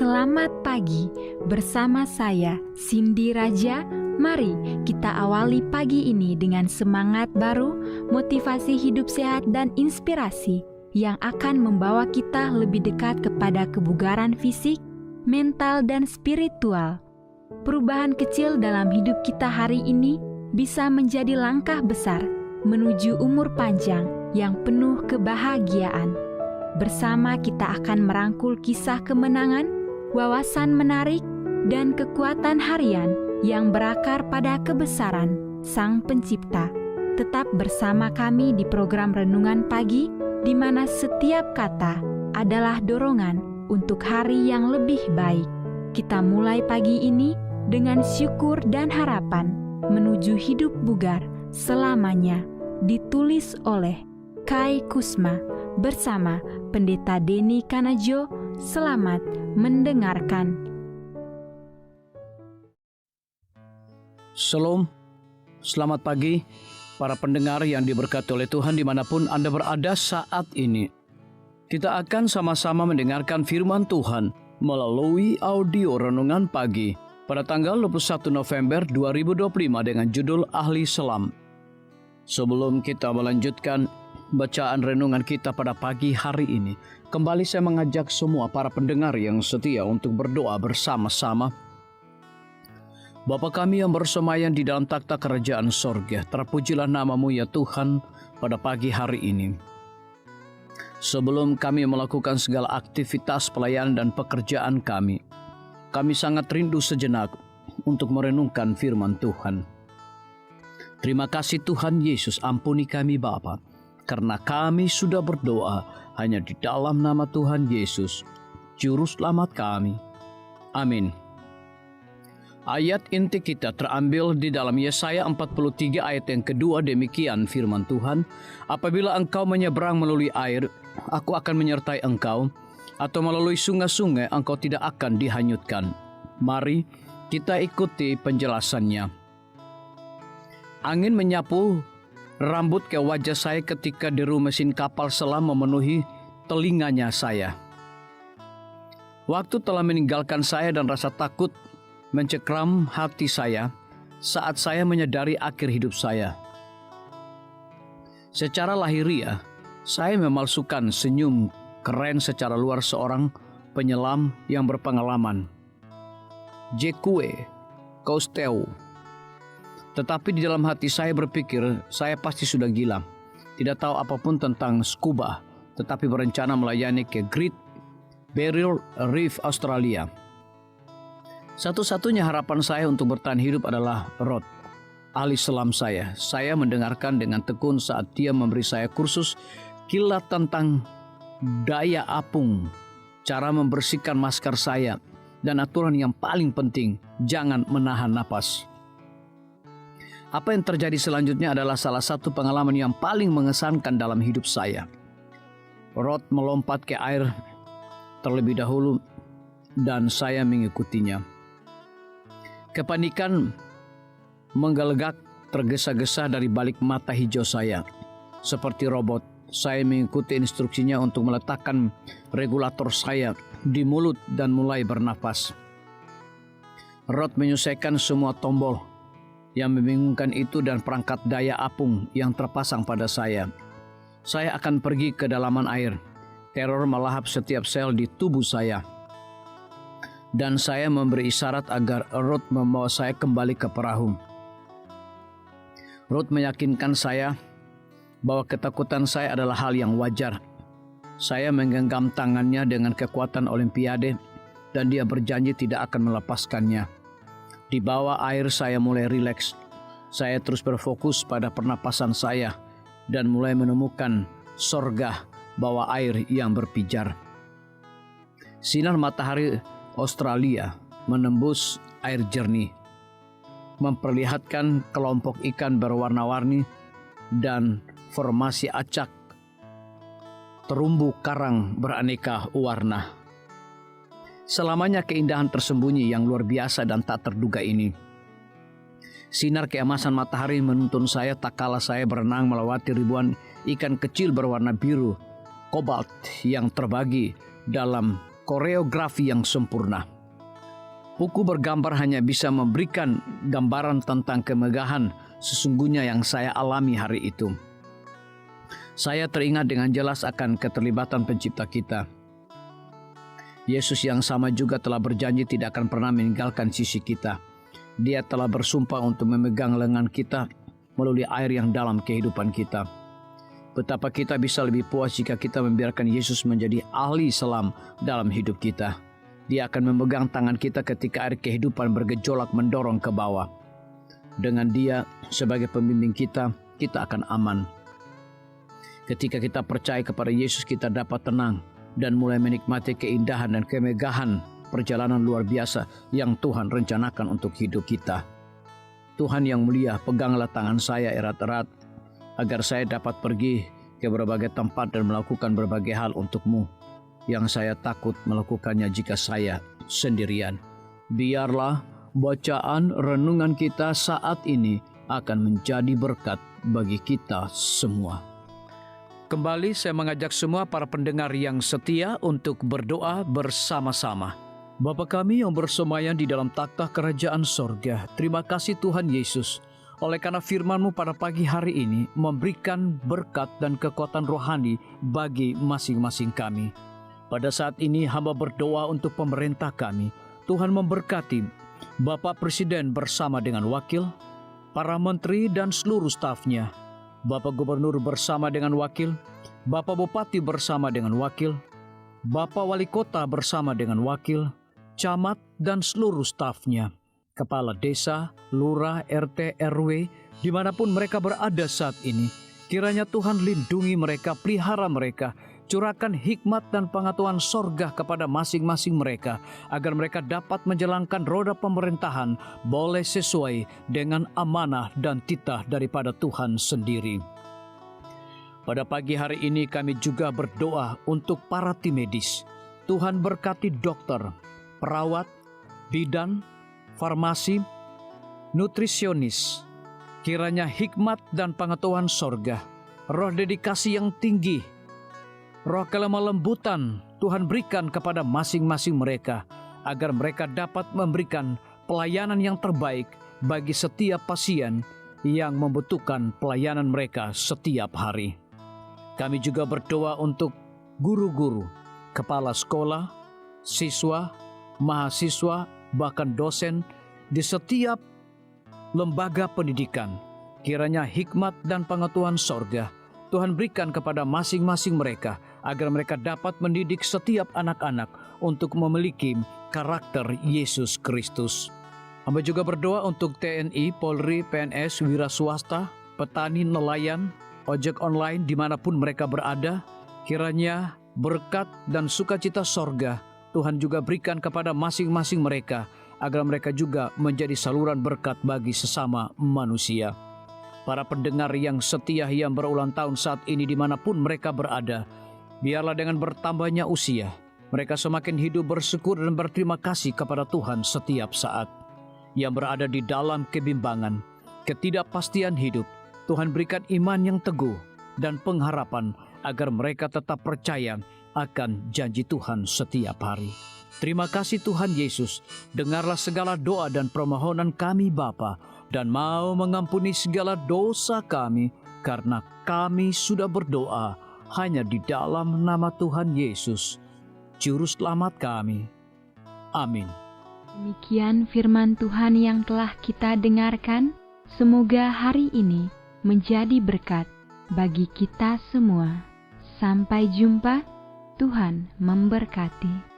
Selamat pagi bersama saya Cindy Raja. Mari kita awali pagi ini dengan semangat baru, motivasi hidup sehat dan inspirasi yang akan membawa kita lebih dekat kepada kebugaran fisik, mental dan spiritual. Perubahan kecil dalam hidup kita hari ini bisa menjadi langkah besar menuju umur panjang yang penuh kebahagiaan. Bersama kita akan merangkul kisah kemenangan, wawasan menarik, dan kekuatan harian yang berakar pada kebesaran Sang Pencipta. Tetap bersama kami di program Renungan Pagi, di mana setiap kata adalah dorongan untuk hari yang lebih baik. Kita mulai pagi ini dengan syukur dan harapan menuju hidup bugar selamanya. Ditulis oleh Kai Kusma bersama Pendeta Denny Kanajo. Selamat mendengarkan. Shalom, selamat pagi para pendengar yang diberkati oleh Tuhan dimanapun Anda berada saat ini. Kita akan sama-sama mendengarkan firman Tuhan melalui audio Renungan Pagi pada tanggal 21 November 2025 dengan judul Ahli Selam. Sebelum kita melanjutkan bacaan renungan kita pada pagi hari ini, kembali saya mengajak semua para pendengar yang setia untuk berdoa bersama-sama. Bapa kami yang bersemayam di dalam takhta kerajaan sorga, terpujilah nama-Mu ya Tuhan pada pagi hari ini. Sebelum kami melakukan segala aktivitas pelayanan dan pekerjaan kami sangat rindu sejenak untuk merenungkan firman Tuhan. Terima kasih Tuhan Yesus, ampuni kami Bapa, karena kami sudah berdoa hanya di dalam nama Tuhan Yesus, Juru Selamat kami. Amin. Ayat inti kita terambil di dalam Yesaya 43 ayat yang kedua, demikian firman Tuhan, apabila engkau menyeberang melalui air, aku akan menyertai engkau, atau melalui sungai-sungai, engkau tidak akan dihanyutkan. Mari kita ikuti penjelasannya. Angin menyapu rambut ke wajah saya ketika deru mesin kapal selam memenuhi telinganya saya. Waktu telah meninggalkan saya dan rasa takut mencekram hati saya saat saya menyadari akhir hidup saya. Secara lahiriah, saya memalsukan senyum keren secara luar seorang penyelam yang berpengalaman, Jacques Cousteau. Tetapi di dalam hati saya berpikir, saya pasti sudah gila. Tidak tahu apapun tentang scuba, tetapi berencana melayani ke Great Barrier Reef Australia. Satu-satunya harapan saya untuk bertahan hidup adalah Rod, ahli selam saya. Saya mendengarkan dengan tekun saat dia memberi saya kursus kilat tentang daya apung, cara membersihkan masker saya, dan aturan yang paling penting, jangan menahan napas. Apa yang terjadi selanjutnya adalah salah satu pengalaman yang paling mengesankan dalam hidup saya. Rod melompat ke air terlebih dahulu dan saya mengikutinya. Kepanikan menggelegak tergesa-gesa dari balik mata hijau saya. Seperti robot, saya mengikuti instruksinya untuk meletakkan regulator saya di mulut dan mulai bernafas. Rod menyelesaikan semua tombol yang membingungkan itu dan perangkat daya apung yang terpasang pada saya. Saya akan pergi ke dalaman air. Teror melahap setiap sel di tubuh saya. Dan saya memberi isyarat agar Rod membawa saya kembali ke perahu. Rod meyakinkan saya bahwa ketakutan saya adalah hal yang wajar. Saya menggenggam tangannya dengan kekuatan olimpiade dan dia berjanji tidak akan melepaskannya. Di bawah air saya mulai rileks. Saya terus berfokus pada pernapasan saya dan mulai menemukan sorga bawah air yang berpijar. Sinar matahari Australia menembus air jernih, memperlihatkan kelompok ikan berwarna-warni dan formasi acak terumbu karang beraneka warna. Selamanya keindahan tersembunyi yang luar biasa dan tak terduga ini. Sinar keemasan matahari menuntun saya tak kalah saya berenang melewati ribuan ikan kecil berwarna biru kobalt yang terbagi dalam koreografi yang sempurna. Buku bergambar hanya bisa memberikan gambaran tentang kemegahan sesungguhnya yang saya alami hari itu. Saya teringat dengan jelas akan keterlibatan pencipta kita. Yesus yang sama juga telah berjanji tidak akan pernah meninggalkan sisi kita. Dia telah bersumpah untuk memegang lengan kita melalui air yang dalam kehidupan kita. Betapa kita bisa lebih puas jika kita membiarkan Yesus menjadi ahli selam dalam hidup kita. Dia akan memegang tangan kita ketika air kehidupan bergejolak mendorong ke bawah. Dengan Dia sebagai pembimbing kita, kita akan aman. Ketika kita percaya kepada Yesus, kita dapat tenang dan mulai menikmati keindahan dan kemegahan perjalanan luar biasa yang Tuhan rencanakan untuk hidup kita. Tuhan yang mulia, peganglah tangan saya erat-erat agar saya dapat pergi ke berbagai tempat dan melakukan berbagai hal untuk-Mu yang saya takut melakukannya jika saya sendirian. Biarlah bacaan renungan kita saat ini akan menjadi berkat bagi kita semua. Kembali saya mengajak semua para pendengar yang setia untuk berdoa bersama-sama. Bapa kami yang bersemayam di dalam takhta kerajaan sorga, terima kasih Tuhan Yesus, oleh karena firman-Mu pada pagi hari ini memberikan berkat dan kekuatan rohani bagi masing-masing kami. Pada saat ini hamba berdoa untuk pemerintah kami. Tuhan memberkati Bapak Presiden bersama dengan wakil, para menteri dan seluruh stafnya, Bapak Gubernur bersama dengan wakil, Bapak Bupati bersama dengan wakil, Bapak Wali Kota bersama dengan wakil, camat dan seluruh stafnya, kepala desa, lurah, RT, RW, dimanapun mereka berada saat ini. Kiranya Tuhan lindungi mereka, pelihara mereka, curahkan hikmat dan pengetahuan sorga kepada masing-masing mereka, agar mereka dapat menjalankan roda pemerintahan boleh sesuai dengan amanah dan titah daripada Tuhan sendiri. Pada pagi hari ini kami juga berdoa untuk para tim medis. Tuhan berkati dokter, perawat, bidan, farmasi, nutrisionis. Kiranya hikmat dan pengetahuan sorga, roh dedikasi yang tinggi, roh kelemah lembutan Tuhan berikan kepada masing-masing mereka, agar mereka dapat memberikan pelayanan yang terbaik bagi setiap pasien yang membutuhkan pelayanan mereka setiap hari. Kami juga berdoa untuk guru-guru, kepala sekolah, siswa, mahasiswa, bahkan dosen di setiap lembaga pendidikan. Kiranya hikmat dan pengetahuan sorga Tuhan berikan kepada masing-masing mereka, agar mereka dapat mendidik setiap anak-anak untuk memiliki karakter Yesus Kristus. Hamba juga berdoa untuk TNI, Polri, PNS, wira swasta, petani, nelayan, ojek online dimanapun mereka berada. Kiranya berkat dan sukacita sorga Tuhan juga berikan kepada masing-masing mereka, agar mereka juga menjadi saluran berkat bagi sesama manusia. Para pendengar yang setia yang berulang tahun saat ini dimanapun mereka berada, biarlah dengan bertambahnya usia, mereka semakin hidup bersyukur dan berterima kasih kepada Tuhan setiap saat. Yang berada di dalam kebimbangan, ketidakpastian hidup, Tuhan berikan iman yang teguh dan pengharapan, agar mereka tetap percaya akan janji Tuhan setiap hari. Terima kasih Tuhan Yesus, dengarlah segala doa dan permohonan kami Bapa, dan mau mengampuni segala dosa kami, karena kami sudah berdoa hanya di dalam nama Tuhan Yesus, Juru Selamat kami. Amin. Demikian firman Tuhan yang telah kita dengarkan. Semoga hari ini menjadi berkat bagi kita semua. Sampai jumpa, Tuhan memberkati.